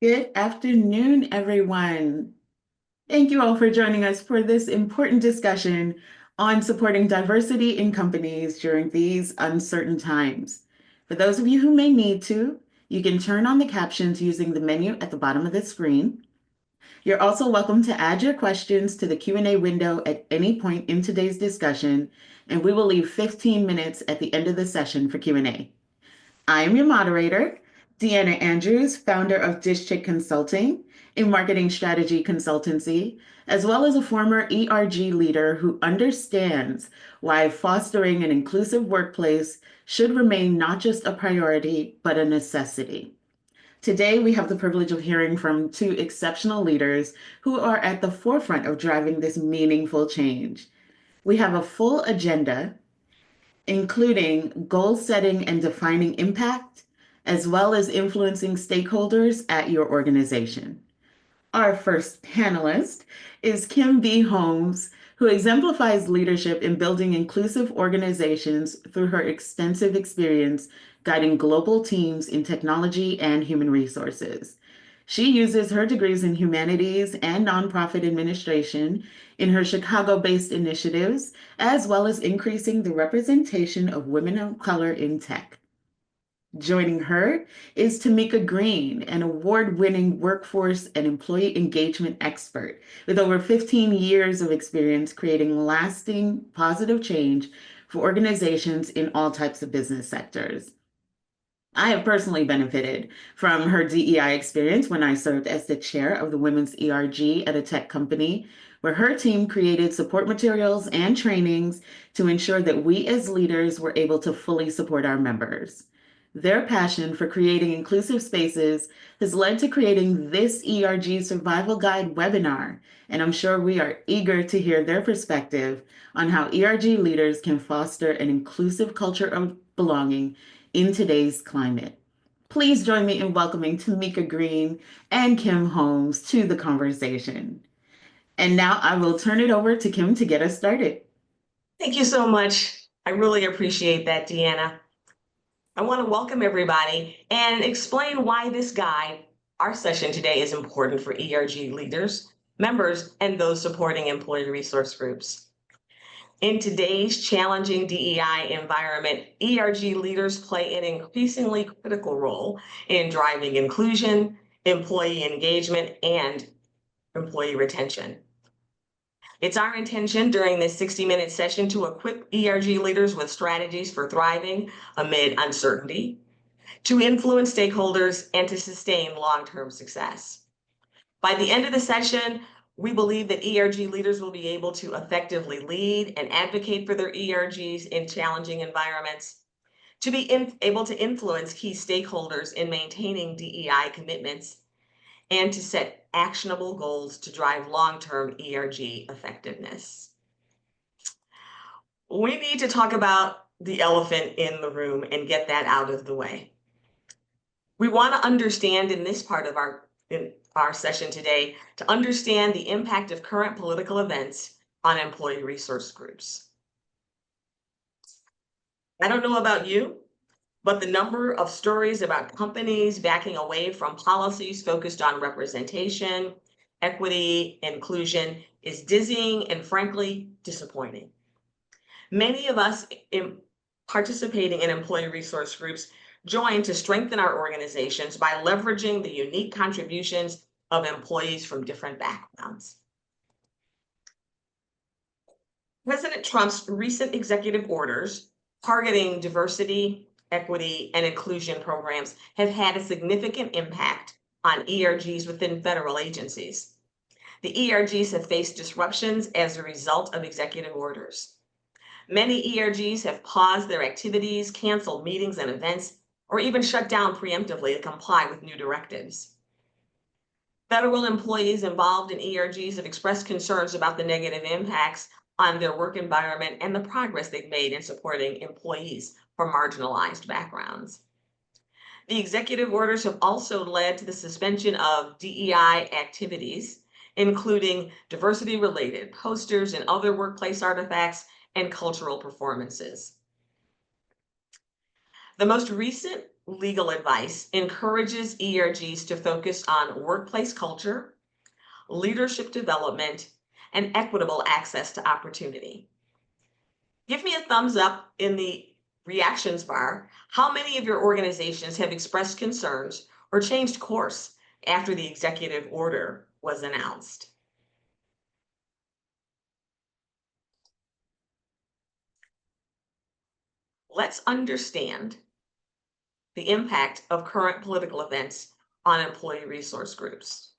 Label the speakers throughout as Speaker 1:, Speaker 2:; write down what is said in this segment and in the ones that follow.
Speaker 1: Good afternoon, everyone. Thank you all for joining us for this important discussion on supporting diversity in companies during these uncertain times. For those of you who may need to, you can turn on the captions using the menu at the bottom of the screen. You're also welcome to add your questions to the Q&A window at any point in today's discussion, and we will leave 15 minutes at the end of the session for Q&A. I am your moderator, Deanna Andrews, founder of Dish Chick Consulting, a marketing strategy consultancy, as well as a former ERG leader who understands why fostering an inclusive workplace should remain not just a priority, but a necessity. Today, we have the privilege of hearing from two exceptional leaders who are at the forefront of driving this meaningful change. We have a full agenda including goal setting and defining impact, as well as influencing stakeholders at your organization. Our first panelist is Kim B. Holmes, who exemplifies leadership in building inclusive organizations through her extensive experience guiding global teams in technology and human resources. She uses her degrees in humanities and nonprofit administration in her Chicago-based initiatives, as well as increasing the representation of women of color in tech. Joining her is Tamika Green, an award-winning workforce and employee engagement expert with over 15 years of experience creating lasting positive change for organizations in all types of business sectors. I have personally benefited from her DEI experience when I served as the chair of the Women's ERG at a tech company, where her team created support materials and trainings to ensure that we as leaders were able to fully support our members. Their passion for creating inclusive spaces has led to creating this ERG Survival Guide webinar, and I'm sure we are eager to hear their perspective on how ERG leaders can foster an inclusive culture of belonging in today's climate. Please join me in welcoming Tamika Green and Kim Holmes to the conversation. And now I will turn it over to Kim to get us started.
Speaker 2: Thank you so much. I really appreciate that, Deanna. I want to welcome everybody and explain why this guide, our session today, is important for ERG leaders, members, and those supporting employee resource groups. In today's challenging DEI environment, ERG leaders play an increasingly critical role in driving inclusion, employee engagement, and employee retention. It's our intention during this 60-minute session to equip ERG leaders with strategies for thriving amid uncertainty, to influence stakeholders, and to sustain long-term success. By the end of the session, we believe that ERG leaders will be able to effectively lead and advocate for their ERGs in challenging environments, to be able to influence key stakeholders in maintaining DEI commitments, and to set actionable goals to drive long-term ERG effectiveness. We need to talk about the elephant in the room and get that out of the way. We want to understand in this part of our session today, to understand the impact of current political events on employee resource groups. I don't know about you, but the number of stories about companies backing away from policies focused on representation, equity, inclusion is dizzying and frankly disappointing. Many of us participating in employee resource groups join to strengthen our organizations by leveraging the unique contributions of employees from different backgrounds. President Trump's recent executive orders targeting diversity, equity, and inclusion programs have had a significant impact on ERGs within federal agencies. The ERGs have faced disruptions as a result of executive orders. Many ERGs have paused their activities, canceled meetings and events, or even shut down preemptively to comply with new directives. Federal employees involved in ERGs have expressed concerns about the negative impacts on their work environment and the progress they've made in supporting employees from marginalized backgrounds. The executive orders have also led to the suspension of DEI activities, including diversity-related posters and other workplace artifacts and cultural performances. The most recent legal advice encourages ERGs to focus on workplace culture, leadership development, and equitable access to opportunity. Give me a thumbs up in the reactions bar. How many of your organizations have expressed concerns or changed course after the executive order was announced? Let's understand the impact of current political events on employee resource groups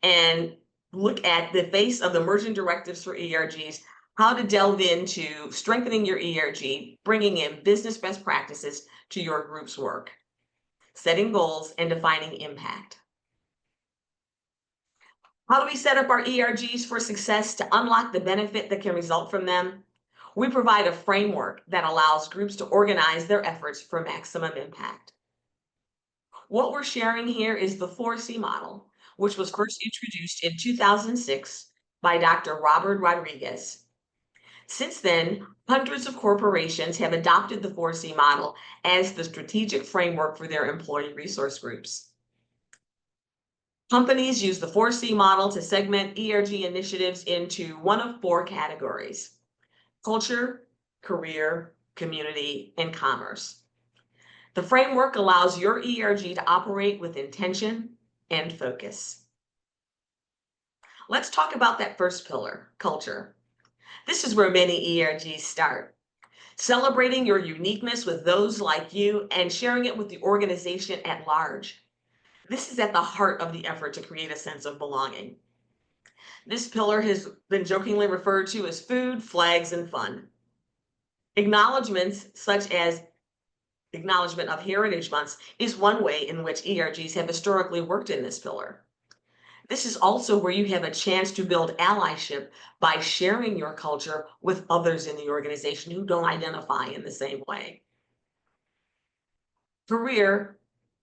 Speaker 2: and look at the face of the emerging directives for ERGs, how to delve into strengthening your ERG, bringing in business best practices to your group's work, setting goals, and defining impact. How do we set up our ERGs for success to unlock the benefit that can result from them? We provide a framework that allows groups to organize their efforts for maximum impact. What we're sharing here is the 4C model, which was first introduced in 2006 by Dr. Robert Rodriguez. Since then, hundreds of corporations have adopted the 4C model as the strategic framework for their employee resource groups. Companies use the 4C model to segment ERG initiatives into one of four categories: culture, career, community, and commerce. The framework allows your ERG to operate with intention and focus. Let's talk about that first pillar, culture. This is where many ERGs start. Celebrating your uniqueness with those like you and sharing it with the organization at large. This is at the heart of the effort to create a sense of belonging. This pillar has been jokingly referred to as food, flags, and fun. Acknowledgements such as acknowledgement of Heritage Months is one way in which ERGs have historically worked in this pillar. This is also where you have a chance to build allyship by sharing your culture with others in the organization who don't identify in the same way. Career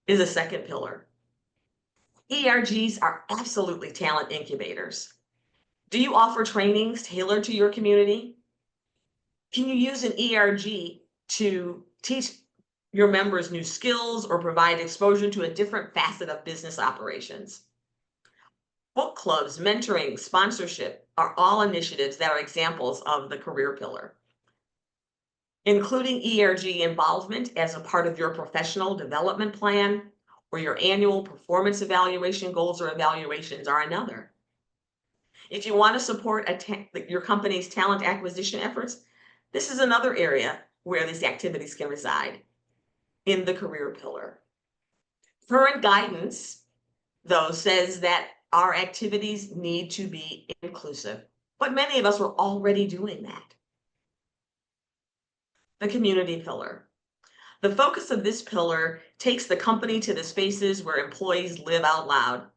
Speaker 2: is a second pillar. ERGs are absolutely talent incubators. Do you offer trainings tailored to your community? Can you use an ERG to teach your members new skills or provide exposure to a different facet of business operations? Book clubs, mentoring, sponsorship are all initiatives that are examples of the career pillar. Including ERG involvement as a part of your professional development plan or your annual performance evaluation goals or evaluations are another. If you want to support your company's talent acquisition efforts, this is another area where these activities can reside in the career pillar. Current guidance, though, says that our activities need to be inclusive, but many of us are already doing that. The community pillar. The focus of this pillar takes the company to the spaces where employees live out loud.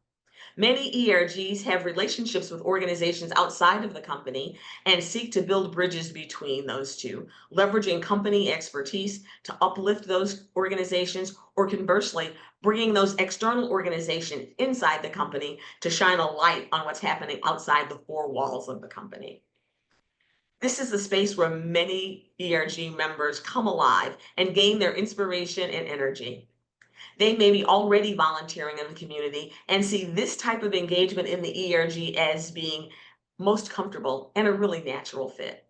Speaker 2: Many ERGs have relationships with organizations outside of the company and seek to build bridges between those two, leveraging company expertise to uplift those organizations, or conversely, bringing those external organizations inside the company to shine a light on what's happening outside the four walls of the company. This is a space where many ERG members come alive and gain their inspiration and energy. They may be already volunteering in the community and see this type of engagement in the ERG as being most comfortable and a really natural fit.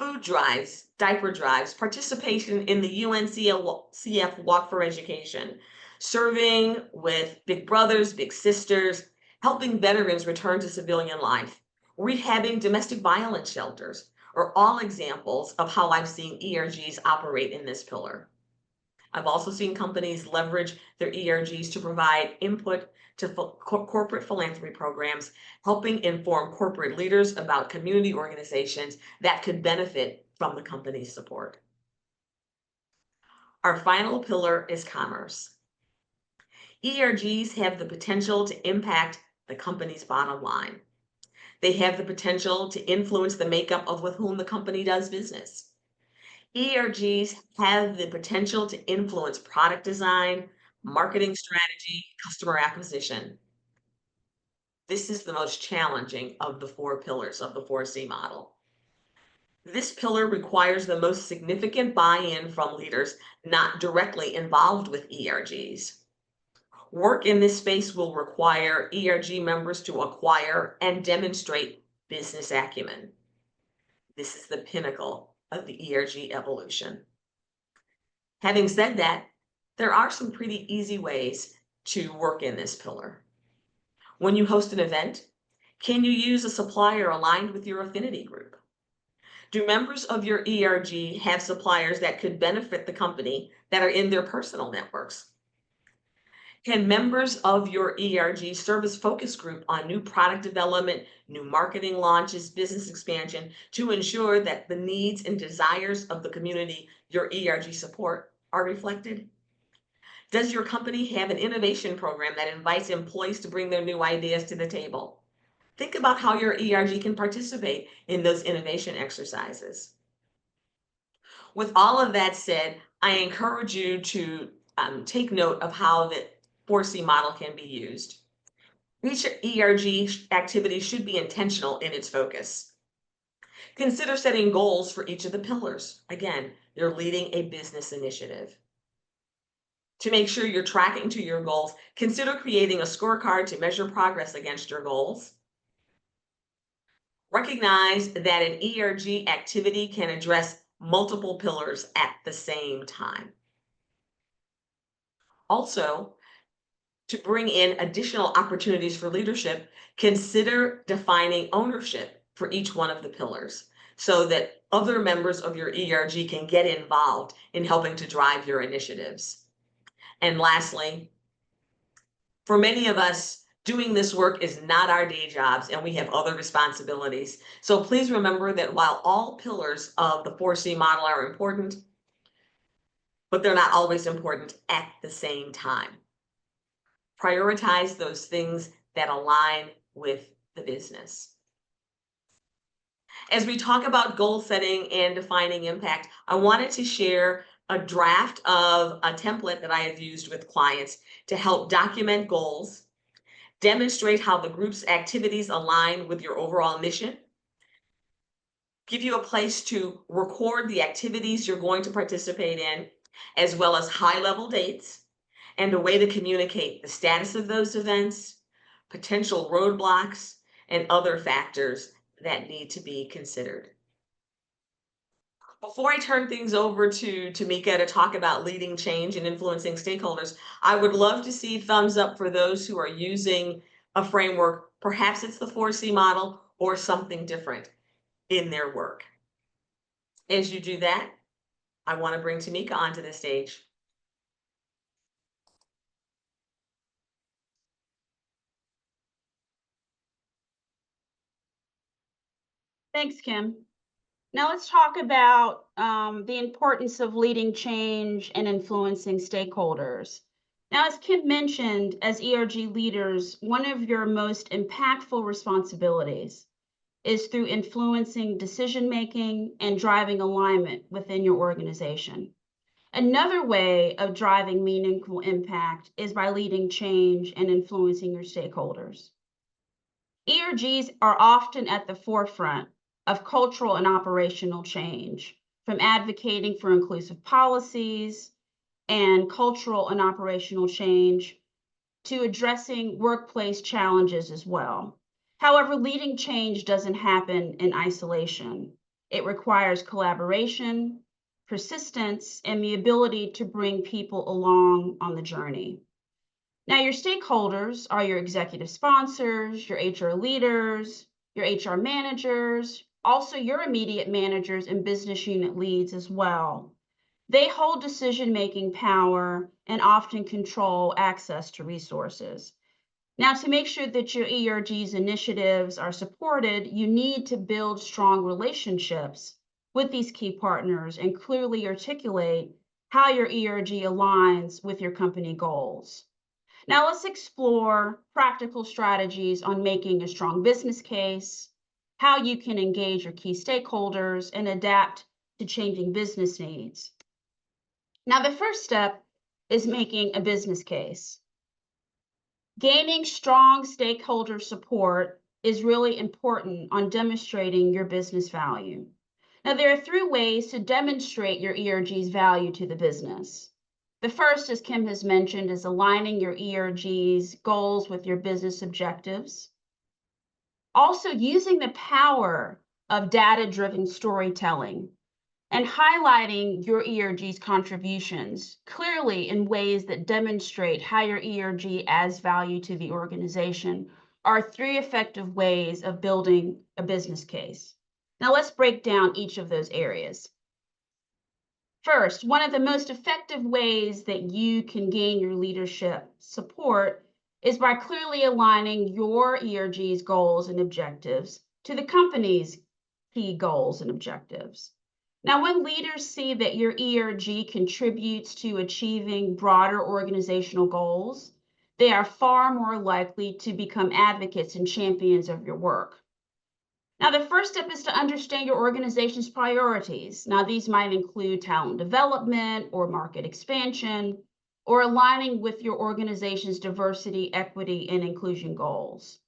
Speaker 2: Food drives, diaper drives, participation in the UNCF Walk for Education, serving with big brothers, big sisters, helping veterans return to civilian life, rehabbing domestic violence shelters are all examples of how I've seen ERGs operate in this pillar. I've also seen companies leverage their ERGs to provide input to corporate philanthropy programs, helping inform corporate leaders about community organizations that could benefit from the company's support. Our final pillar is commerce. ERGs have the potential to impact the company's bottom line. They have the potential to influence the makeup of with whom the company does business. ERGs have the potential to influence product design, marketing strategy, customer acquisition. This is the most challenging of the four pillars of the 4C model. This pillar requires the most significant buy-in from leaders not directly involved with ERGs. Work in this space will require ERG members to acquire and demonstrate business acumen. This is the pinnacle of the ERG evolution. Having said that, there are some pretty easy ways to work in this pillar. When you host an event, can you use a supplier aligned with your affinity group? Do members of your ERG have suppliers that could benefit the company that are in their personal networks? Can members of your ERG serve as focus group on new product development, new marketing launches, business expansion to ensure that the needs and desires of the community your ERG support are reflected? Does your company have an innovation program that invites employees to bring their new ideas to the table? Think about how your ERG can participate in those innovation exercises. With all of that said, I encourage you to take note of how the 4C model can be used. Each ERG activity should be intentional in its focus. Consider setting goals for each of the pillars. Again, you're leading a business initiative. To make sure you're tracking to your goals, consider creating a scorecard to measure progress against your goals. Recognize that an ERG activity can address multiple pillars at the same time. Also, to bring in additional opportunities for leadership, consider defining ownership for each one of the pillars so that other members of your ERG can get involved in helping to drive your initiatives. And lastly, for many of us, doing this work is not our day jobs and we have other responsibilities. So please remember that while all pillars of the 4C model are important, but they're not always important at the same time. Prioritize those things that align with the business. As we talk about goal setting and defining impact, I wanted to share a draft of a template that I have used with clients to help document goals, demonstrate how the group's activities align with your overall mission, give you a place to record the activities you're going to participate in, as well as high-level dates, and a way to communicate the status of those events, potential roadblocks, and other factors that need to be considered. Before I turn things over to Tamika to talk about leading change and influencing stakeholders, I would love to see thumbs up for those who are using a framework. Perhaps it's the 4C model or something different in their work. As you do that, I want to bring Tamika onto the stage.
Speaker 3: Thanks, Kim. Now let's talk about the importance of leading change and influencing stakeholders. Now, as Kim mentioned, as ERG leaders, one of your most impactful responsibilities is through influencing decision-making and driving alignment within your organization. Another way of driving meaningful impact is by leading change and influencing your stakeholders. ERGs are often at the forefront of cultural and operational change, from advocating for inclusive policies and cultural and operational change to addressing workplace challenges as well. However, leading change doesn't happen in isolation. It requires collaboration, persistence, and the ability to bring people along on the journey. Now, your stakeholders are your executive sponsors, your HR leaders, your HR managers, also your immediate managers and business unit leads as well. They hold decision-making power and often control access to resources. Now, to make sure that your ERG's initiatives are supported, you need to build strong relationships with these key partners and clearly articulate how your ERG aligns with your company goals. Now let's explore practical strategies on making a strong business case, how you can engage your key stakeholders and adapt to changing business needs. Now, the first step is making a business case. Gaining strong stakeholder support is really important on demonstrating your business value. Now, there are three ways to demonstrate your ERG's value to the business. The first, as Kim has mentioned, is aligning your ERG's goals with your business objectives. Also, using the power of data-driven storytelling and highlighting your ERG's contributions clearly in ways that demonstrate how your ERG adds value to the organization are three effective ways of building a business case. Now let's break down each of those areas. First, one of the most effective ways that you can gain your leadership support is by clearly aligning your ERG's goals and objectives to the company's key goals and objectives. Now, when leaders see that your ERG contributes to achieving broader organizational goals, they are far more likely to become advocates and champions of your work. Now, the first step is to understand your organization's priorities. Now, these might include talent development or market expansion, or aligning with your organization's diversity, equity, and inclusion goals.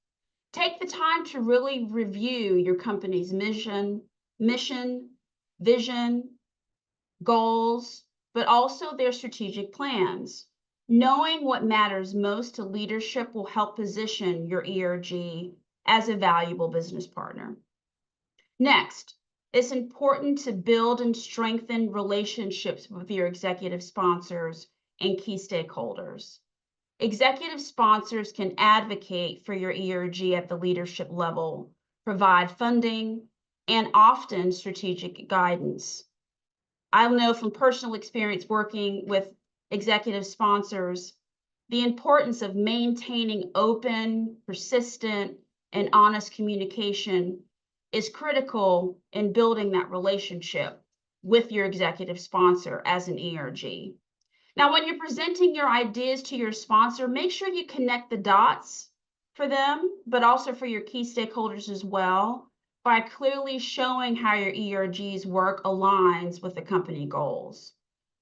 Speaker 3: Take the time to really review your company's mission, vision, goals, but also their strategic plans. Knowing what matters most to leadership will help position your ERG as a valuable business partner. Next, it's important to build and strengthen relationships with your executive sponsors and key stakeholders. Executive sponsors can advocate for your ERG at the leadership level, provide funding, and often strategic guidance. I know from personal experience working with executive sponsors, the importance of maintaining open, persistent, and honest communication is critical in building that relationship with your executive sponsor as an ERG. Now, when you're presenting your ideas to your sponsor, make sure you connect the dots for them, but also for your key stakeholders as well, by clearly showing how your ERG's work aligns with the company goals.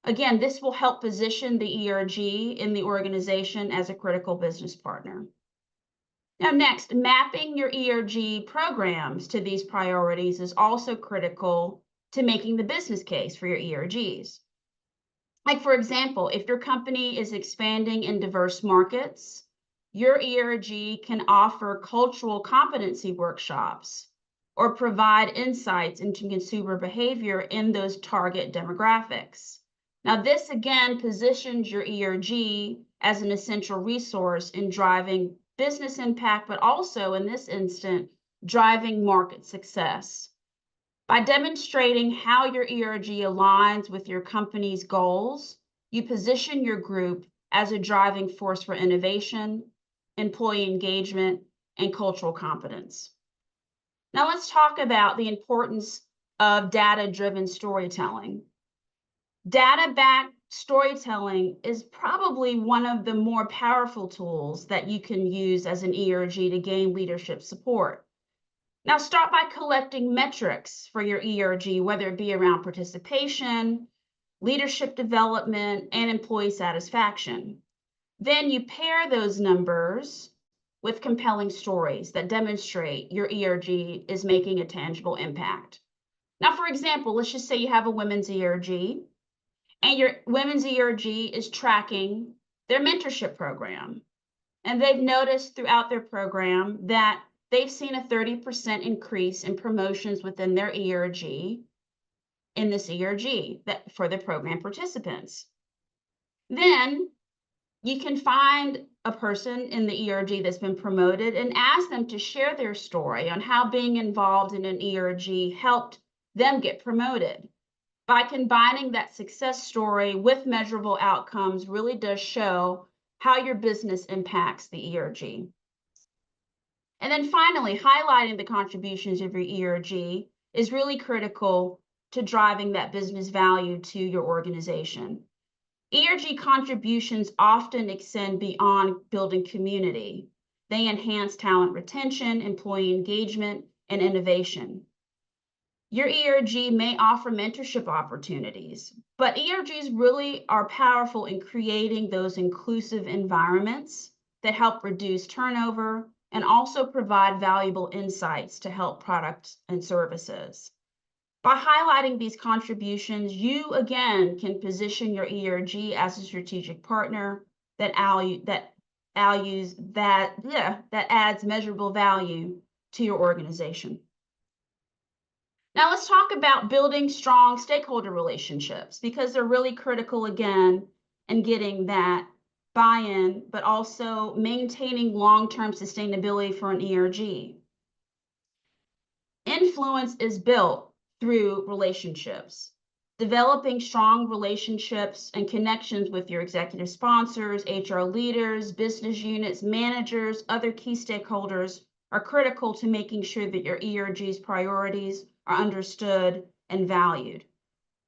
Speaker 3: Again, this will help position the ERG in the organization as a critical business partner. Now, next, mapping your ERG programs to these priorities is also critical to making the business case for your ERGs. Like, for example, if your company is expanding in diverse markets, your ERG can offer cultural competency workshops or provide insights into consumer behavior in those target demographics. Now, this again positions your ERG as an essential resource in driving business impact, but also in this instant, driving market success. By demonstrating how your ERG aligns with your company's goals, you position your group as a driving force for innovation, employee engagement, and cultural competence. Now let's talk about the importance of data-driven storytelling. Data-backed storytelling is probably one of the more powerful tools that you can use as an ERG to gain leadership support. Now start by collecting metrics for your ERG, whether it be around participation, leadership development, and employee satisfaction. Then you pair those numbers with compelling stories that demonstrate your ERG is making a tangible impact. Now, for example, let's just say you have a women's ERG, and your women's ERG is tracking their mentorship program. And they've noticed throughout their program that they've seen a 30% increase in promotions within their ERG, in this ERG, for the program participants. Then you can find a person in the ERG that's been promoted and ask them to share their story on how being involved in an ERG helped them get promoted. By combining that success story with measurable outcomes really does show how your business impacts the ERG. And then finally, highlighting the contributions of your ERG is really critical to driving that business value to your organization. ERG contributions often extend beyond building community. They enhance talent retention, employee engagement, and innovation. Your ERG may offer mentorship opportunities, but ERGs really are powerful in creating those inclusive environments that help reduce turnover and also provide valuable insights to help products and services. By highlighting these contributions, you again can position your ERG as a strategic partner that adds measurable value to your organization. Now let's talk about building strong stakeholder relationships, because they're really critical again in getting that buy-in, but also maintaining long-term sustainability for an ERG. Influence is built through relationships. Developing strong relationships and connections with your executive sponsors, HR leaders, business units, managers, other key stakeholders are critical to making sure that your ERG's priorities are understood and valued.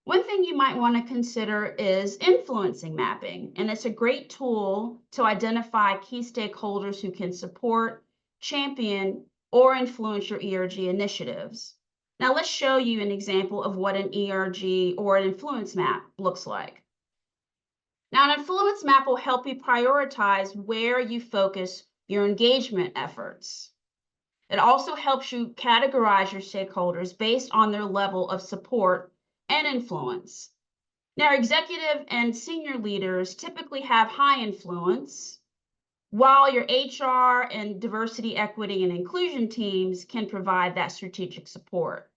Speaker 3: One thing you might want to consider is influencing mapping, and it's a great tool to identify key stakeholders who can support, champion, or influence your ERG initiatives. Now let's show you an example of what an ERG or an influence map looks like. Now an influence map will help you prioritize where you focus your engagement efforts. It also helps you categorize your stakeholders based on their level of support and influence. Now, executive and senior leaders typically have high influence, while your HR and diversity, equity, and inclusion teams can provide that strategic support.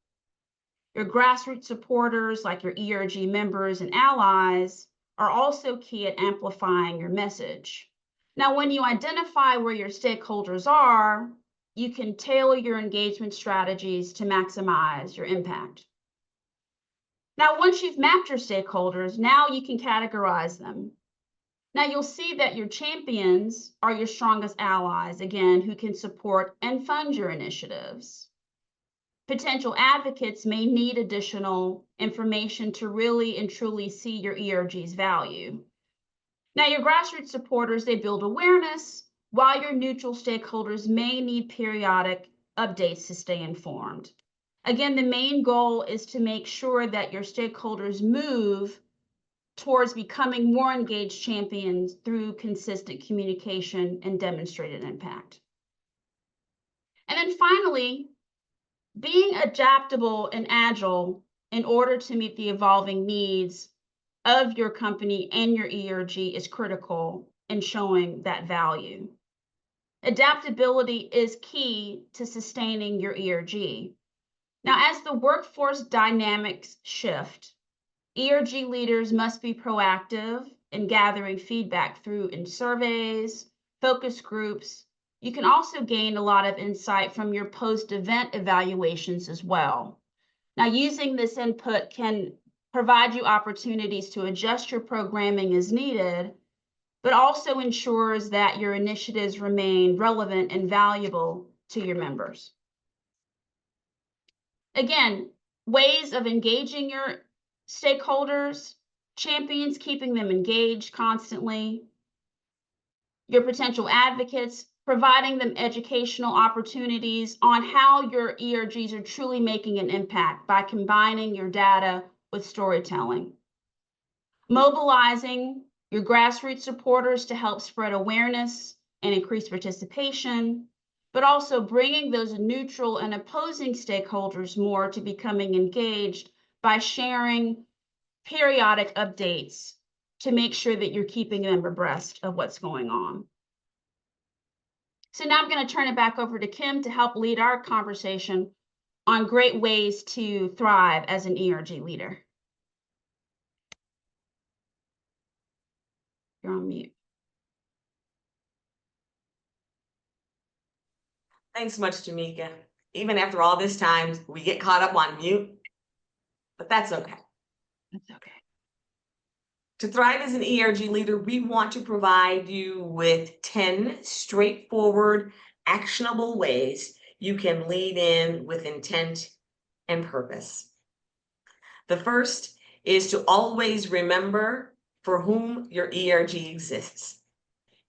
Speaker 3: Your grassroots supporters, like your ERG members and allies, are also key at amplifying your message. Now, when you identify where your stakeholders are, you can tailor your engagement strategies to maximize your impact. Now, once you've mapped your stakeholders, now you can categorize them. Now you'll see that your champions are your strongest allies, again, who can support and fund your initiatives. Potential advocates may need additional information to really and truly see your ERG's value. Now your grassroots supporters, they build awareness, while your neutral stakeholders may need periodic updates to stay informed. Again, the main goal is to make sure that your stakeholders move towards becoming more engaged champions through consistent communication and demonstrated impact. And then finally, being adaptable and agile in order to meet the evolving needs of your company and your ERG is critical in showing that value. Adaptability is key to sustaining your ERG. Now, as the workforce dynamics shift, ERG leaders must be proactive in gathering feedback through surveys, focus groups. You can also gain a lot of insight from your post-event evaluations as well. Now, using this input can provide you opportunities to adjust your programming as needed, but also ensures that your initiatives remain relevant and valuable to your members. Again, ways of engaging your stakeholders, champions, keeping them engaged constantly, your potential advocates, providing them educational opportunities on how your ERGs are truly making an impact by combining your data with storytelling, mobilizing your grassroots supporters to help spread awareness and increase participation, but also bringing those neutral and opposing stakeholders more to becoming engaged by sharing periodic updates to make sure that you're keeping them abreast of what's going on. So now I'm going to turn it back over to Kim to help lead our conversation on great ways to thrive as an ERG leader. You're on mute.
Speaker 2: Thanks much, Jamika. Even after all this time, we get caught up on mute, but that's okay.
Speaker 3: That's okay.
Speaker 2: To thrive as an ERG leader, we want to provide you with 10 straightforward, actionable ways you can lead in with intent and purpose. The first is to always remember for whom your ERG exists.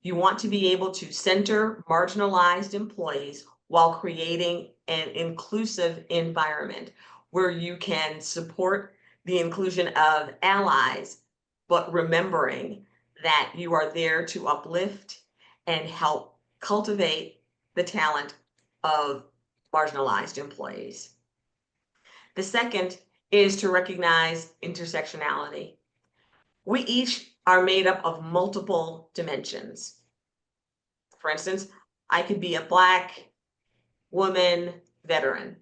Speaker 2: You want to be able to center marginalized employees while creating an inclusive environment where you can support the inclusion of allies, but remembering that you are there to uplift and help cultivate the talent of marginalized employees. The second is to recognize intersectionality. We each are made up of multiple dimensions. For instance, I could be a Black woman veteran.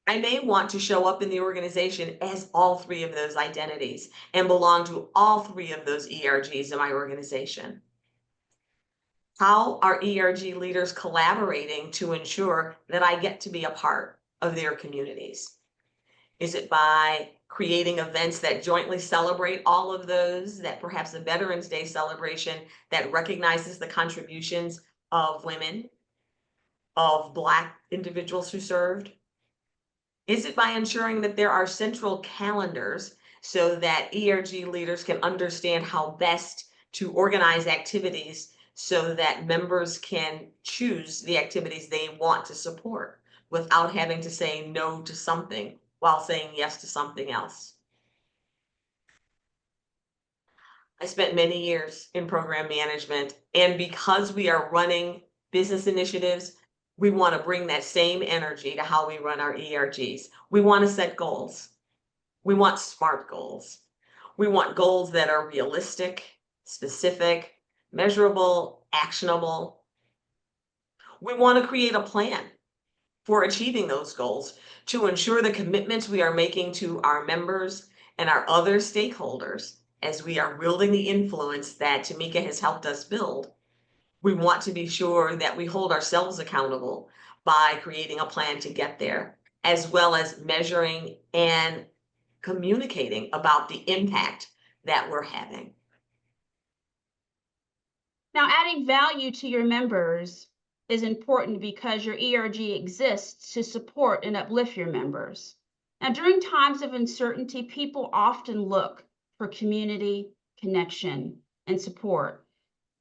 Speaker 2: I may want to show up in the organization as all three of those identities and belong to all three of those ERGs in my organization. How are ERG leaders collaborating to ensure that I get to be a part of their communities? Is it by creating events that jointly celebrate all of those, that perhaps a Veterans Day celebration that recognizes the contributions of women, of Black individuals who served? Is it by ensuring that there are central calendars so that ERG leaders can understand how best to organize activities so that members can choose the activities they want to support without having to say no to something while saying yes to something else? I spent many years in program management, and because we are running business initiatives, we want to bring that same energy to how we run our ERGs. We want to set goals. We want SMART goals. We want goals that are realistic, specific, measurable, actionable. We want to create a plan for achieving those goals to ensure the commitments we are making to our members and our other stakeholders as we are wielding the influence that Tamika has helped us build. We want to be sure that we hold ourselves accountable by creating a plan to get there, as well as measuring and communicating about the impact that we're having.
Speaker 3: Now, adding value to your members is important because your ERG exists to support and uplift your members. Now, during times of uncertainty, people often look for community, connection, and support.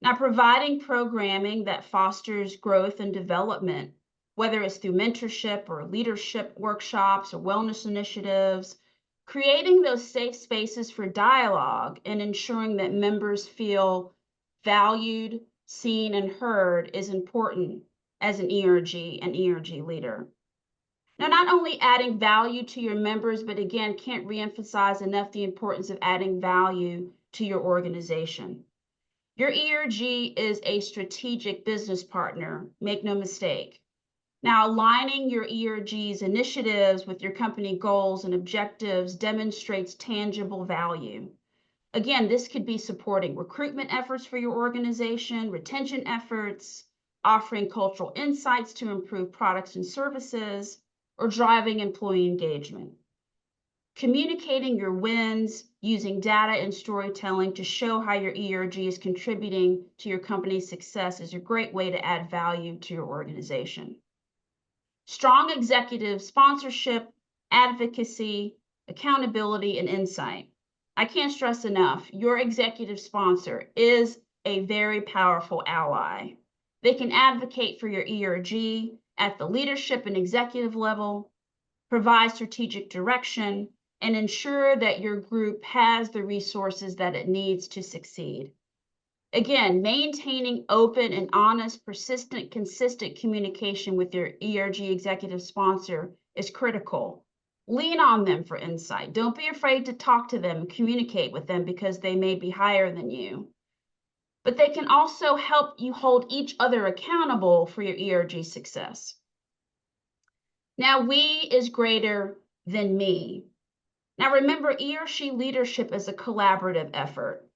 Speaker 3: Now, providing programming that fosters growth and development, whether it's through mentorship or leadership workshops or wellness initiatives, creating those safe spaces for dialogue and ensuring that members feel valued, seen, and heard is important as an ERG and ERG leader. Now, not only adding value to your members, but again, can't reemphasize enough the importance of adding value to your organization. Your ERG is a strategic business partner, make no mistake. Now, aligning your ERG's initiatives with your company goals and objectives demonstrates tangible value. Again, this could be supporting recruitment efforts for your organization, retention efforts, offering cultural insights to improve products and services, or driving employee engagement. Communicating your wins using data and storytelling to show how your ERG is contributing to your company's success is a great way to add value to your organization. Strong executive sponsorship, advocacy, accountability, and insight. I can't stress enough, your executive sponsor is a very powerful ally. They can advocate for your ERG at the leadership and executive level, provide strategic direction, and ensure that your group has the resources that it needs to succeed. Again, maintaining open and honest, persistent, consistent communication with your ERG executive sponsor is critical. Lean on them for insight. Don't be afraid to talk to them and communicate with them because they may be higher than you. But they can also help you hold each other accountable for your ERG success. Now, we is greater than me. Now, remember, ERG leadership is a collaborative effort.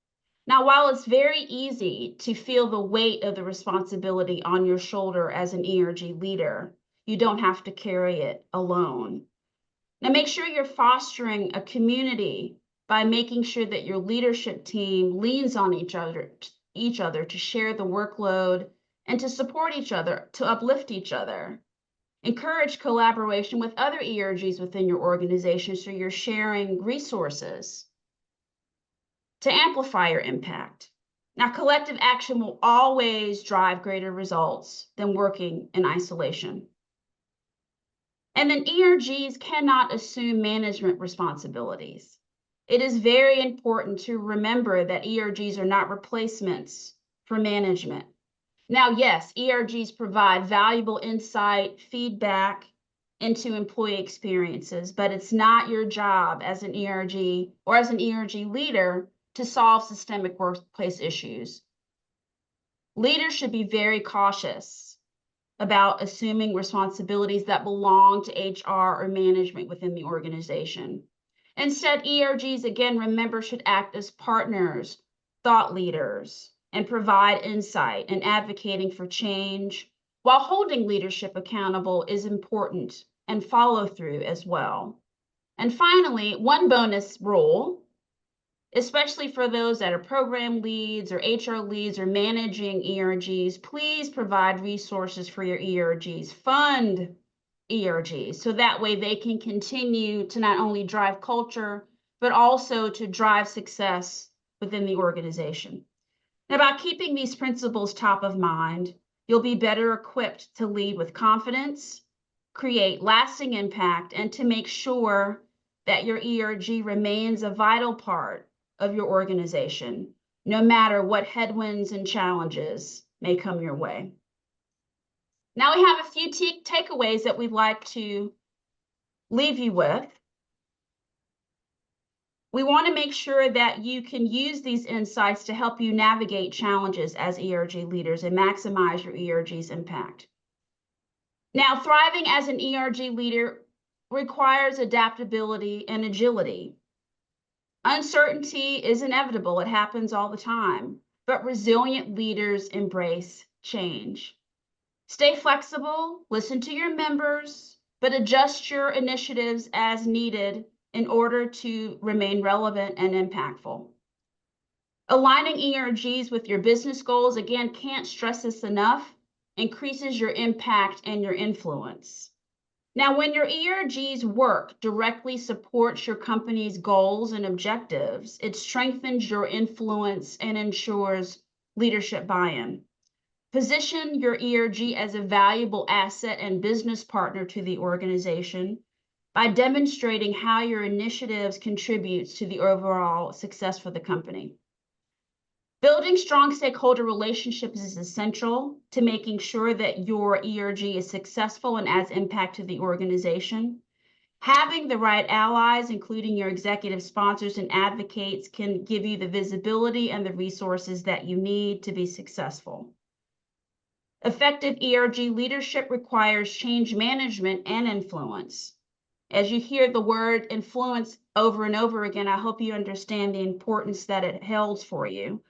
Speaker 3: Now, while it's very easy to feel the weight of the responsibility on your shoulder as an ERG leader, you don't have to carry it alone. Now, make sure you're fostering a community by making sure that your leadership team leans on each other to share the workload and to support each other, to uplift each other. Encourage collaboration with other ERGs within your organization so you're sharing resources to amplify your impact. Now, collective action will always drive greater results than working in isolation. And then ERGs cannot assume management responsibilities. It is very important to remember that ERGs are not replacements for management. Now, yes, ERGs provide valuable insight, feedback, into employee experiences, but it's not your job as an ERG or as an ERG leader to solve systemic workplace issues. Leaders should be very cautious about assuming responsibilities that belong to HR or management within the organization. Instead, ERGs, again, remember, should act as partners, thought leaders, and provide insight and advocating for change, while holding leadership accountable is important, and follow through as well. And finally, one bonus rule, especially for those that are program leads or HR leads or managing ERGs, please provide resources for your ERGs. Fund ERGs so that way they can continue to not only drive culture, but also to drive success within the organization. Now, by keeping these principles top of mind, you'll be better equipped to lead with confidence, create lasting impact, and to make sure that your ERG remains a vital part of your organization, no matter what headwinds and challenges may come your way. Now we have a few takeaways that we'd like to leave you with. We want to make sure that you can use these insights to help you navigate challenges as ERG leaders and maximize your ERG's impact. Now, thriving as an ERG leader requires adaptability and agility. Uncertainty is inevitable, it happens all the time, but resilient leaders embrace change. Stay flexible, listen to your members, but adjust your initiatives as needed in order to remain relevant and impactful. Aligning ERGs with your business goals, again, can't stress this enough, increases your impact and your influence. Now, when your ERG's work directly supports your company's goals and objectives, it strengthens your influence and ensures leadership buy-in. Position your ERG as a valuable asset and business partner to the organization by demonstrating how your initiatives contributes to the overall success for the company. Building strong stakeholder relationships is essential to making sure that your ERG is successful and adds impact to the organization. Having the right allies, including your executive sponsors and advocates, can give you the visibility and the resources that you need to be successful. Effective ERG leadership requires change management and influence. As you hear the word influence over and over again, I hope you understand the importance that it holds for you.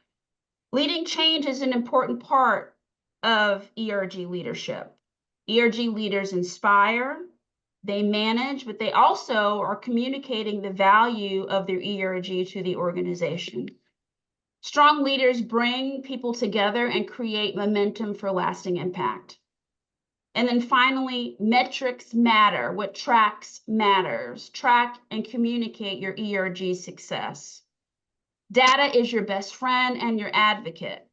Speaker 3: Leading change is an important part of ERG leadership. ERG leaders inspire, they manage, but they also are communicating the value of their ERG to the organization. Strong leaders bring people together and create momentum for lasting impact. And then finally, metrics matter. What tracks matters. Track and communicate your ERG success. Data is your best friend and your advocate.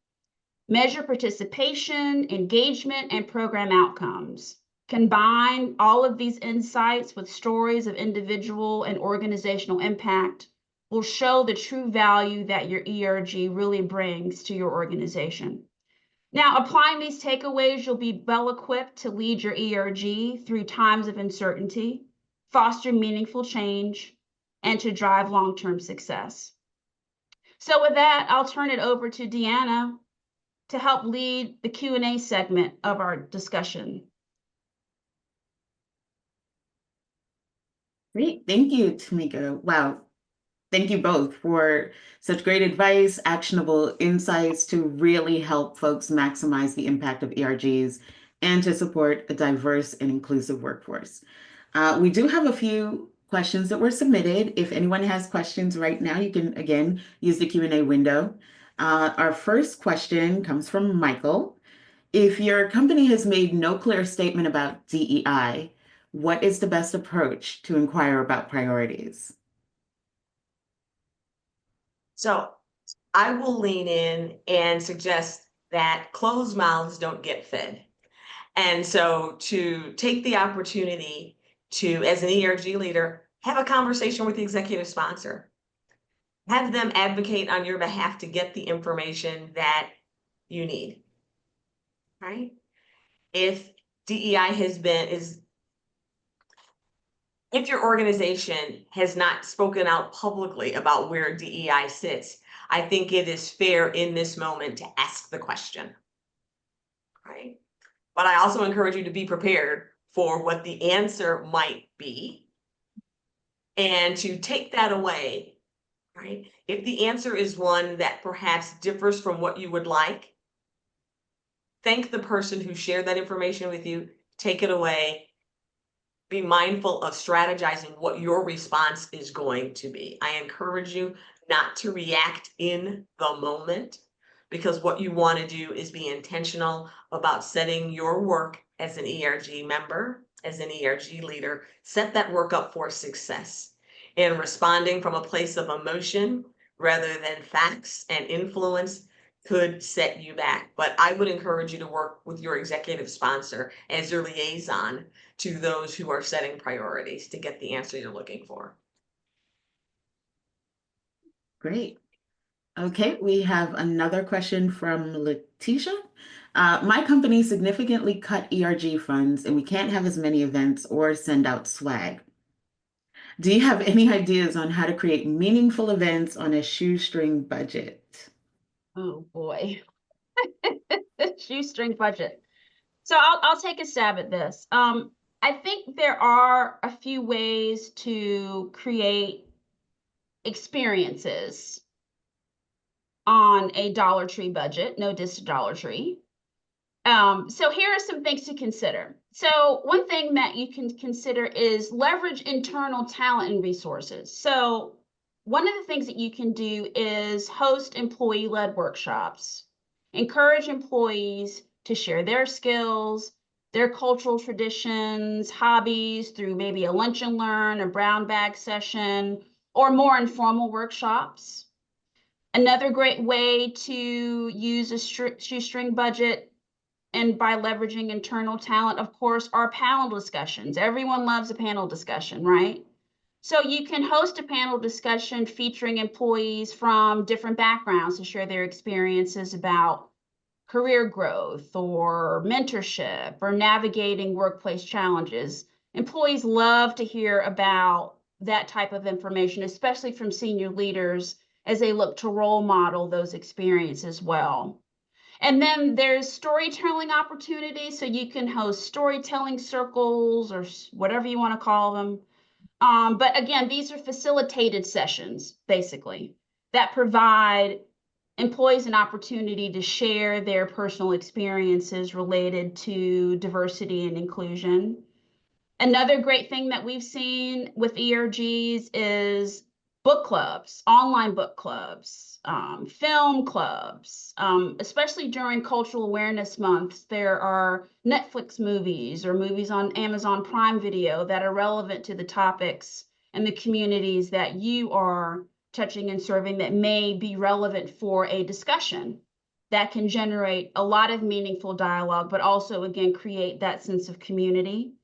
Speaker 3: Measure participation, engagement, and program outcomes. Combine all of these insights with stories of individual and organizational impact will show the true value that your ERG really brings to your organization. Now, applying these takeaways, you'll be well equipped to lead your ERG through times of uncertainty, foster meaningful change, and to drive long-term success. So with that, I'll turn it over to Deanna to help lead the Q&A segment of our discussion.
Speaker 1: Great. Thank you, Tamika. Wow. Thank you both for such great advice, actionable insights to really help folks maximize the impact of ERGs and to support a diverse and inclusive workforce. We do have a few questions that were submitted. If anyone has questions right now, you can, again, use the Q&A window. Our first question comes from Michael. If your company has made no clear statement about DEI, what is the best approach to inquire about priorities?
Speaker 2: So I will lean in and suggest that closed mouths don't get fed. And so to take the opportunity to, as an ERG leader, have a conversation with the executive sponsor. Have them advocate on your behalf to get the information that you need, right? If DEI If your organization has not spoken out publicly about where DEI sits, I think it is fair in this moment to ask the question, right? But I also encourage you to be prepared for what the answer might be and to take that away, right? If the answer is one that perhaps differs from what you would like, thank the person who shared that information with you, take it away, be mindful of strategizing what your response is going to be. I encourage you not to react in the moment, because what you want to do is be intentional about setting your work as an ERG member, as an ERG leader, set that work up for success. And responding from a place of emotion rather than facts and influence could set you back. But I would encourage you to work with your executive sponsor as your liaison to those who are setting priorities to get the answer you're looking for.
Speaker 1: Great. Okay, we have another question from Letitia. My company significantly cut ERG funds and we can't have as many events or send out swag. Do you have any ideas on how to create meaningful events on a shoestring budget?
Speaker 3: Oh boy. Shoestring budget. So I'll take a stab at this. I think there are a few ways to create experiences on a Dollar Tree budget. No diss to Dollar Tree. So here are some things to consider. So one thing that you can consider is leverage internal talent and resources. So one of the things that you can do is host employee-led workshops. Encourage employees to share their skills, their cultural traditions, hobbies through maybe a lunch and learn, a brown bag session, or more informal workshops. Another great way to use a shoestring budget, and by leveraging internal talent, of course, are panel discussions. Everyone loves a panel discussion, right? So you can host a panel discussion featuring employees from different backgrounds to share their experiences about career growth or mentorship or navigating workplace challenges. Employees love to hear about that type of information, especially from senior leaders as they look to role model those experiences well. And then there's storytelling opportunities. So you can host storytelling circles or whatever you want to call them. But again, these are facilitated sessions, basically, that provide employees an opportunity to share their personal experiences related to diversity and inclusion. Another great thing that we've seen with ERGs is book clubs, online book clubs, film clubs, especially during Cultural Awareness Month. There are Netflix movies or movies on Amazon Prime Video that are relevant to the topics and the communities that you are touching and serving that may be relevant for a discussion that can generate a lot of meaningful dialogue, but also, again, create that sense of community.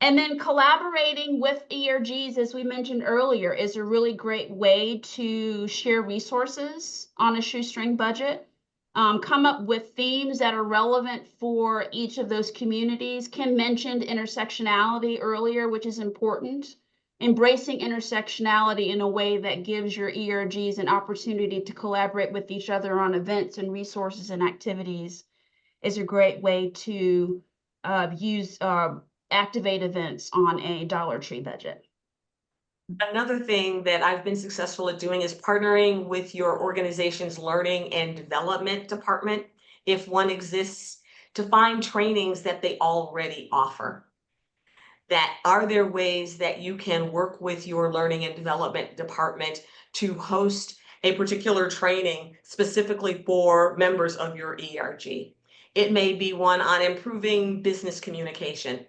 Speaker 3: And then collaborating with ERGs, as we mentioned earlier, is a really great way to share resources on a shoestring budget. Come up with themes that are relevant for each of those communities. Kim mentioned intersectionality earlier, which is important. Embracing intersectionality in a way that gives your ERGs an opportunity to collaborate with each other on events and resources and activities is a great way to activate events on a Dollar Tree budget.
Speaker 2: Another thing that I've been successful at doing is partnering with your organization's learning and development department, if one exists, to find trainings that they already offer. That are there ways that you can work with your learning and development department to host a particular training specifically for members of your ERG? It may be one on improving business communication.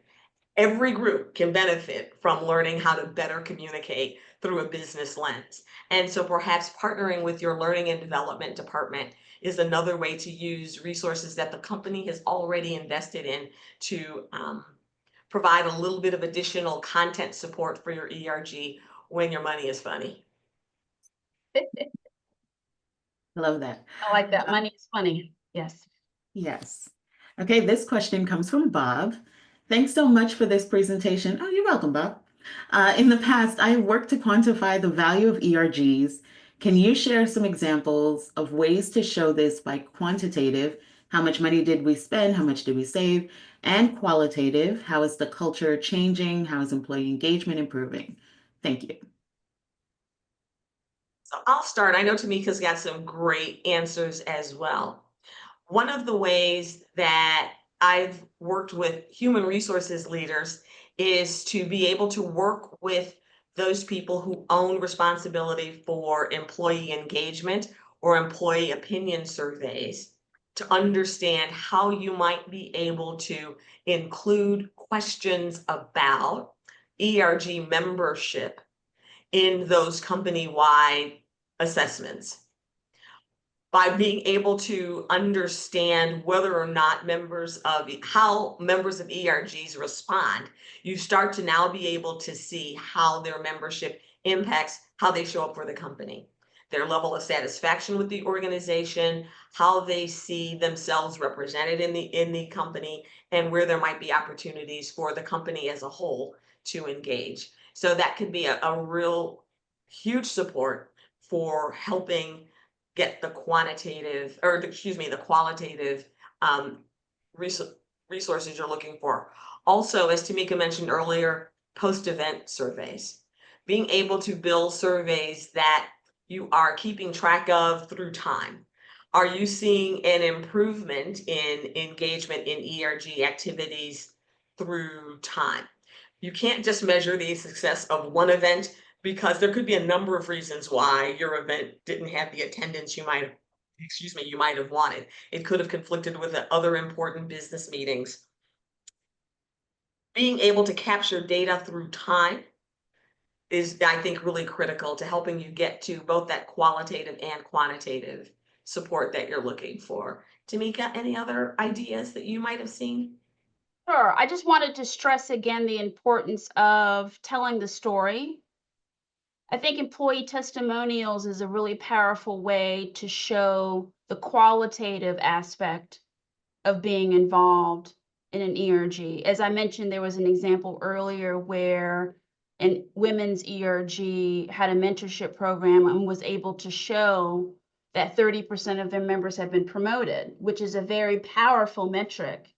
Speaker 2: Every group can benefit from learning how to better communicate through a business lens. And so perhaps partnering with your learning and development department is another way to use resources that the company has already invested in to provide a little bit of additional content support for your ERG when your money is funny.
Speaker 1: I love that.
Speaker 3: I like that. Money is funny. Yes.
Speaker 1: Yes. Okay, this question comes from Bob. Thanks so much for this presentation. Oh, you're welcome, Bob. In the past, I have worked to quantify the value of ERGs. Can you share some examples of ways to show this by quantitative? How much money did we spend? How much did we save? And qualitative, how is the culture changing? How is employee engagement improving? Thank you.
Speaker 2: So I'll start. I know Tamika's got some great answers as well. One of the ways that I've worked with human resources leaders is to be able to work with those people who own responsibility for employee engagement or employee opinion surveys to understand how you might be able to include questions about ERG membership in those company-wide assessments. By being able to understand whether or not how members of ERGs respond, you start to now be able to see how their membership impacts how they show up for the company, their level of satisfaction with the organization, how they see themselves represented in the company, and where there might be opportunities for the company as a whole to engage. So that could be a real huge support for helping get the the qualitative um, resources you're looking for. Also, as Tamika mentioned earlier, post-event surveys. Being able to build surveys that you are keeping track of through time. Are you seeing an improvement in engagement in ERG activities through time? You can't just measure the success of one event, because there could be a number of reasons why your event didn't have the attendance you might have wanted. It could have conflicted with the other important business meetings. Being able to capture data through time is, I think, really critical to helping you get to both that qualitative and quantitative support that you're looking for. Tamika, any other ideas that you might have seen?
Speaker 3: Sure. I just wanted to stress again the importance of telling the story. I think employee testimonials is a really powerful way to show the qualitative aspect of being involved in an ERG. As I mentioned, there was an example earlier where a women's ERG had a mentorship program and was able to show that 30% of their members have been promoted, which is a very powerful metric.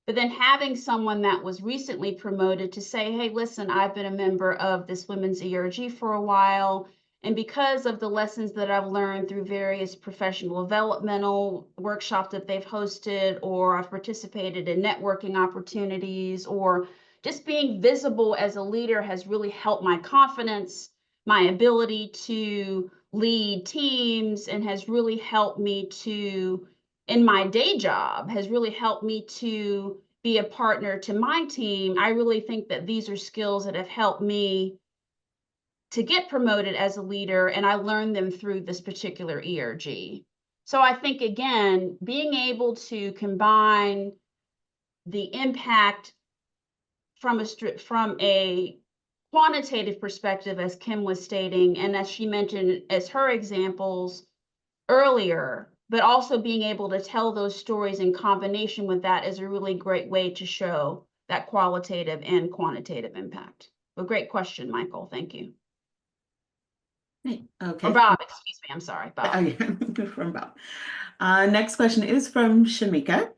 Speaker 3: But then having someone that was recently promoted to say, hey, listen, I've been a member of this women's ERG for a while. And because of the lessons that I've learned through various professional developmental workshops that they've hosted, or I've participated in networking opportunities, or just being visible as a leader has really helped my confidence, my ability to lead teams, and has really helped me to, in my day job, has really helped me to be a partner to my team. I really think that these are skills that have helped me to get promoted as a leader, and I learned them through this particular ERG. So I think, again, being able to combine the impact from a quantitative perspective, as Kim was stating, and as she mentioned as her examples earlier, but also being able to tell those stories in combination with that is a really great way to show that qualitative and quantitative impact. A great question, Michael. Thank you. Or
Speaker 1: Okay.
Speaker 3: Bob, excuse me. I'm sorry, Bob.
Speaker 1: From Bob. Next question is from Shamika.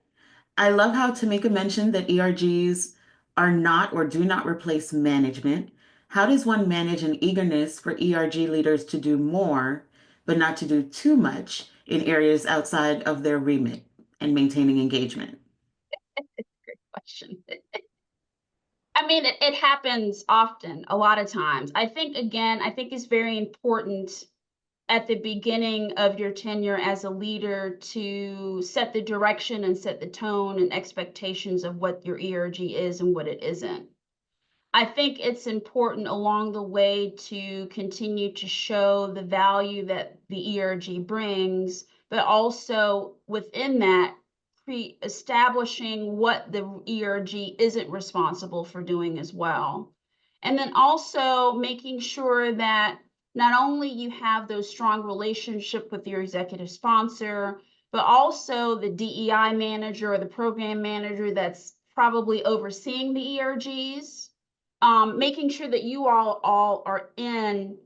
Speaker 1: I love how Tamika mentioned that ERGs are not or do not replace management. How does one manage an eagerness for ERG leaders to do more, but not to do too much in areas outside of their remit and maintaining engagement?
Speaker 3: Great question. I mean, it happens often, a lot of times. I think, again, it's very important at the beginning of your tenure as a leader to set the direction and set the tone and expectations of what your ERG is and what it isn't. I think it's important along the way to continue to show the value that the ERG brings, but also within that, establishing what the ERG isn't responsible for doing as well. And then also making sure that not only you have those strong relationship with your executive sponsor, but also the DEI manager or the program manager that's probably overseeing the ERGs making sure that you all are in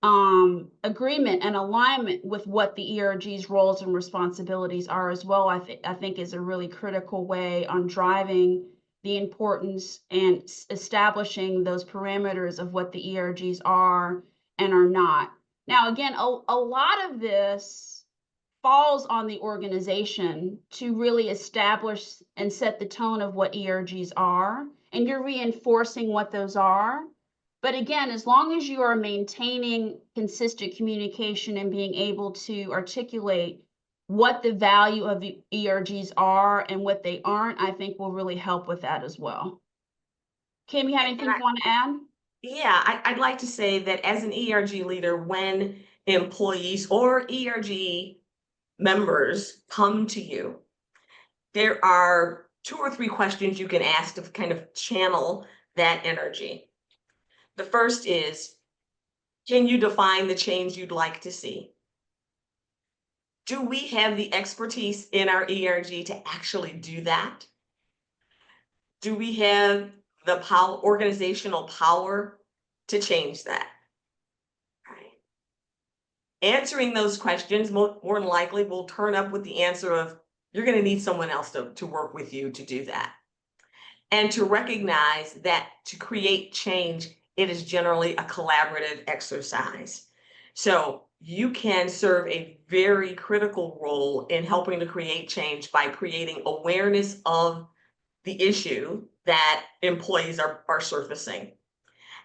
Speaker 3: agreement and alignment with what the ERG's roles and responsibilities are as well, I think is a really critical way on driving the importance and establishing those parameters of what the ERGs are and are not. Now, again, a lot of this falls on the organization to really establish and set the tone of what ERGs are, and you're reinforcing what those are. But again, as long as you are maintaining consistent communication and being able to articulate what the value of the ERGs are and what they aren't, I think will really help with that as well. Kim, you have anything you want to add?
Speaker 2: Yeah, I'd like to say that as an ERG leader, when employees or ERG members come to you, there are 2 or 3 questions you can ask to kind of channel that energy. The first is, can you define the change you'd like to see? Do we have the expertise in our ERG to actually do that? Do we have the organizational power to change that? Right. Answering those questions more than likely will turn up with the answer of, you're going to need someone else to work with you to do that. And to recognize that to create change, it is generally a collaborative exercise. So you can serve a very critical role in helping to create change by creating awareness of the issue that employees are surfacing.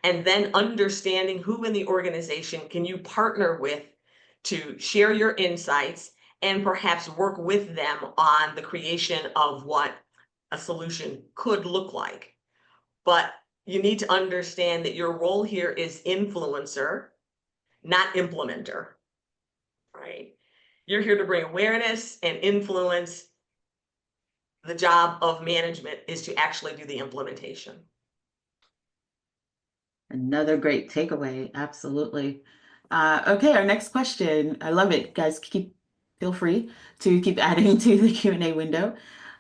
Speaker 2: And then understanding who in the organization can you partner with to share your insights and perhaps work with them on the creation of what a solution could look like. But you need to understand that your role here is influencer, not implementer, right? You're here to bring awareness and influence. The job of management is to actually do the implementation.
Speaker 1: Another great takeaway. Absolutely. Okay, our next question. I love it. Guys, feel free to keep adding to the Q&A window.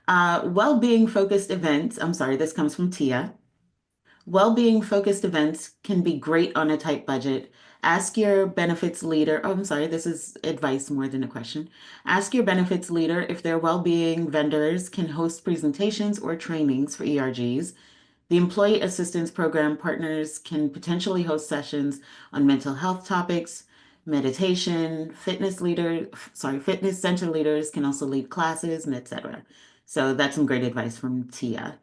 Speaker 1: Well-being focused events. I'm sorry, this comes from Tia. Well-being focused events can be great on a tight budget. Ask your benefits leader. Oh, I'm sorry, this is advice more than a question. Ask your benefits leader if their well-being vendors can host presentations or trainings for ERGs. The Employee Assistance Program partners can potentially host sessions on mental health topics, meditation, fitness center leaders can also lead classes, and etc. So that's some great advice from Tia.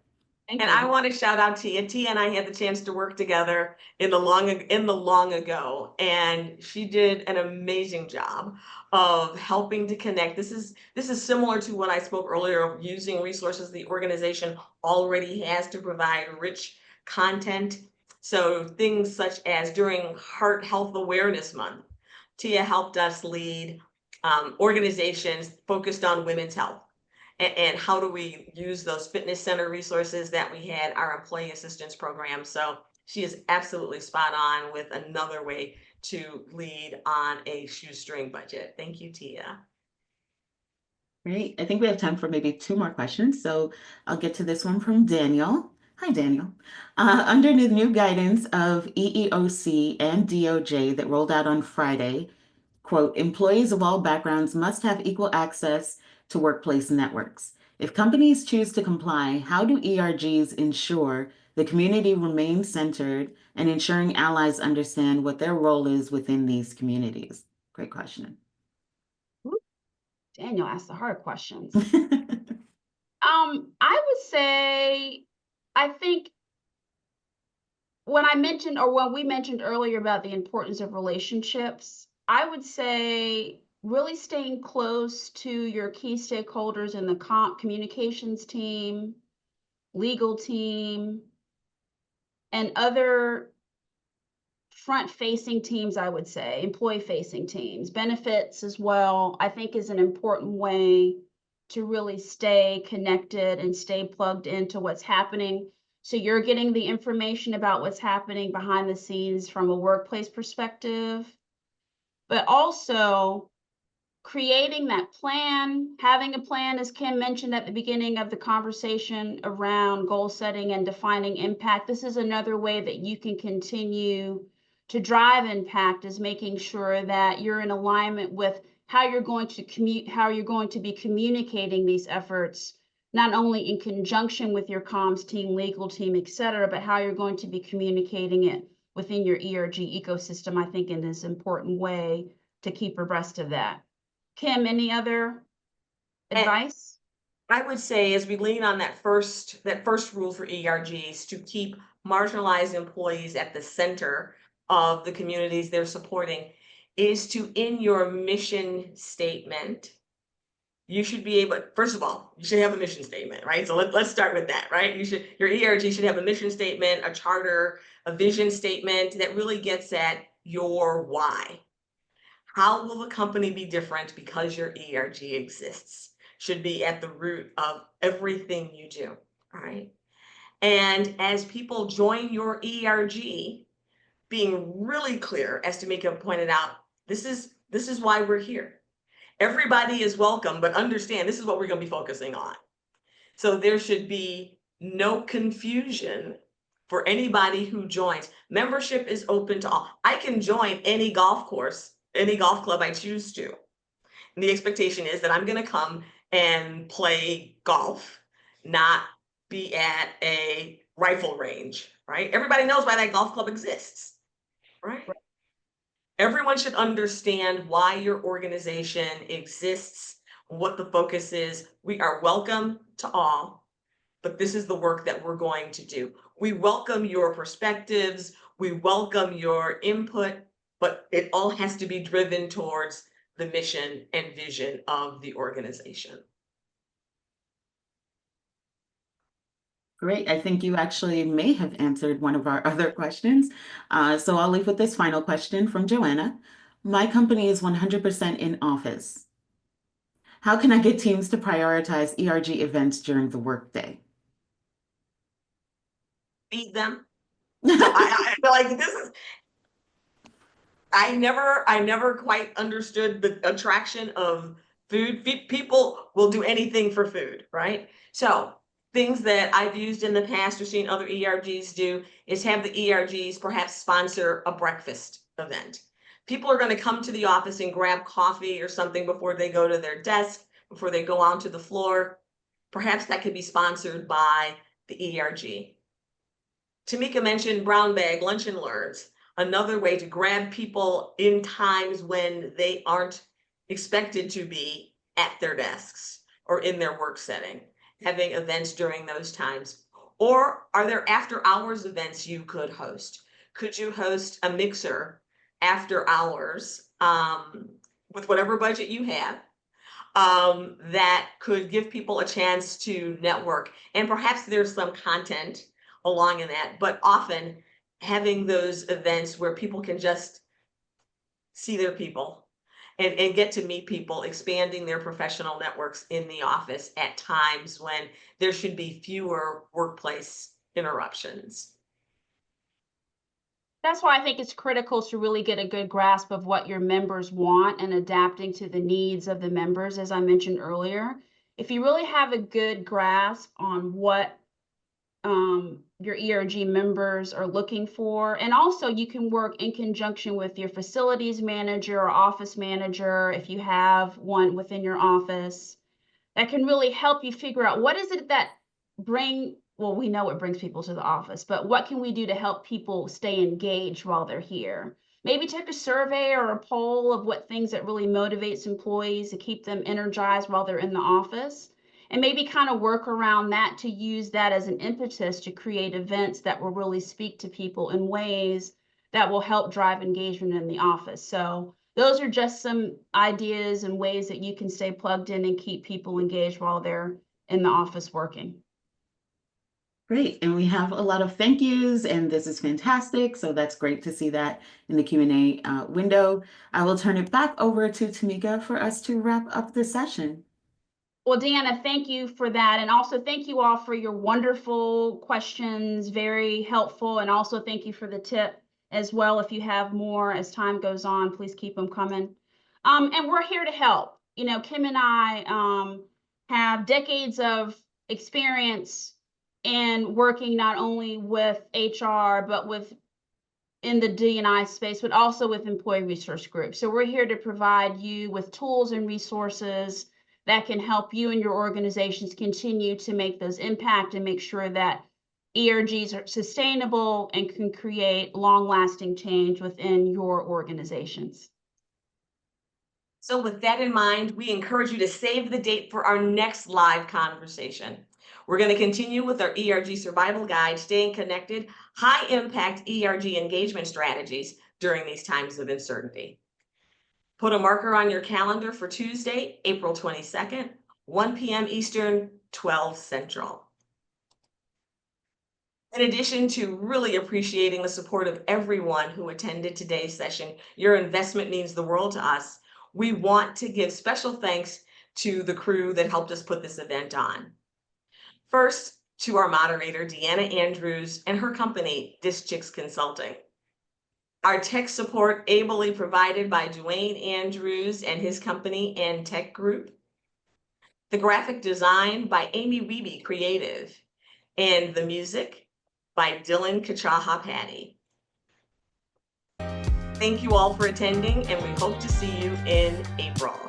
Speaker 2: And I want to shout out Tia. Tia and I had the chance to work together in the long ago, and she did an amazing job of helping to connect. This is similar to what I spoke earlier of using resources the organization already has to provide rich content. So things such as during Heart Health Awareness Month, Tia helped us lead organizations focused on women's health. And how do we use those fitness center resources that we had, our employee assistance program. So she is absolutely spot on with another way to lead on a shoestring budget. Thank you, Tia.
Speaker 1: Great. I think we have time for maybe 2 more questions. So I'll get to this one from Daniel. Hi, Daniel. Under the new guidance of EEOC and DOJ that rolled out on Friday, quote, employees of all backgrounds must have equal access to workplace networks. If companies choose to comply, how do ERGs ensure the community remains centered and ensuring allies understand what their role is within these communities? Great question.
Speaker 3: Daniel asked the hard questions. I would say, I think when we mentioned earlier about the importance of relationships, I would say really staying close to your key stakeholders in the communications team, legal team, and other front-facing teams, I would say, employee-facing teams, benefits as well, I think is an important way to really stay connected and stay plugged into what's happening. So you're getting the information about what's happening behind the scenes from a workplace perspective, but also creating that plan, having a plan, as Kim mentioned at the beginning of the conversation around goal setting and defining impact. This is another way that you can continue to drive impact, is making sure that you're in alignment with how you're going to be communicating these efforts, not only in conjunction with your comms team, legal team, et cetera, but how you're going to be communicating it within your ERG ecosystem, I think, in this important way to keep abreast of that. Kim, any other advice?
Speaker 2: I would say, as we lean on that first rule for ERGs, to keep marginalized employees at the center of the communities they're supporting, is to, in your mission statement, you should be able, first of all, you should have a mission statement, right? So let's start with that, right? Your ERG should have a mission statement, a charter, a vision statement that really gets at your why. How will the company be different because your ERG exists? Should be at the root of everything you do, right? And as people join your ERG, being really clear, as Tamika pointed out, this is why we're here. Everybody is welcome, but understand this is what we're going to be focusing on. So there should be no confusion for anybody who joins. Membership is open to all. I can join any golf course, any golf club I choose to. And the expectation is that I'm going to come and play golf, not be at a rifle range, right? Everybody knows why that golf club exists, right? Everyone should understand why your organization exists, what the focus is. We are welcome to all, but this is the work that we're going to do. We welcome your perspectives, we welcome your input, but it all has to be driven towards the mission and vision of the organization.
Speaker 1: Great. I think you actually may have answered one of our other questions. So I'll leave with this final question from Joanna. My company is 100% in office. How can I get teams to prioritize ERG events during the workday?
Speaker 2: Feed them. So I feel like this is, I never quite understood the attraction of food. People will do anything for food, right? So things that I've used in the past or seen other ERGs do is have the ERGs perhaps sponsor a breakfast event. People are going to come to the office and grab coffee or something before they go to their desk, before they go onto the floor. Perhaps that could be sponsored by the ERG. Tamika mentioned brown bag lunch and learns. Another way to grab people in times when they aren't expected to be at their desks or in their work setting, having events during those times. Or are there after hours events you could host? Could you host a mixer after hours with whatever budget you have that could give people a chance to network? And perhaps there's some content along in that, but often having those events where people can just see their people and get to meet people, expanding their professional networks in the office at times when there should be fewer workplace interruptions.
Speaker 3: That's why I think it's critical to really get a good grasp of what your members want and adapting to the needs of the members, as I mentioned earlier. If you really have a good grasp on what your ERG members are looking for, and also you can work in conjunction with your facilities manager or office manager, if you have one within your office, that can really help you figure out what is it that well, we know what brings people to the office, but what can we do to help people stay engaged while they're here? Maybe take a survey or a poll of what things that really motivates employees to keep them energized while they're in the office, and maybe kind of work around that to use that as an impetus to create events that will really speak to people in ways that will help drive engagement in the office. So those are just some ideas and ways that you can stay plugged in and keep people engaged while they're in the office working.
Speaker 1: Great. And we have a lot of thank yous, and this is fantastic. So that's great to see that in the Q&A window. I will turn it back over to Tamika for us to wrap up the session.
Speaker 3: Well, Deanna, thank you for that. And also thank you all for your wonderful questions, very helpful. And also thank you for the tip as well. If you have more as time goes on, please keep them coming. And we're here to help. You know, Kim and I have decades of experience in working not only with HR, but with in the D&I space, but also with employee resource groups. So we're here to provide you with tools and resources that can help you and your organizations continue to make those impact and make sure that ERGs are sustainable and can create long-lasting change within your organizations.
Speaker 2: So with that in mind, we encourage you to save the date for our next live conversation. We're going to continue with our ERG survival guide, staying connected, high impact ERG engagement strategies during these times of uncertainty. Put a marker on your calendar for Tuesday, April 22nd, 1 p.m. Eastern, 12 Central. In addition to really appreciating the support of everyone who attended today's session, your investment means the world to us. We want to give special thanks to the crew that helped us put this event on. First, to our moderator, Deanna Andrews, and her company, This Chicks Consulting. Our tech support ably provided by Dwayne Andrews and his company and Tech Group. The graphic design by Amy Wiebe Creative, and the music by Dylan Kachaha Patty. Thank you all for attending, and we hope to see you in April.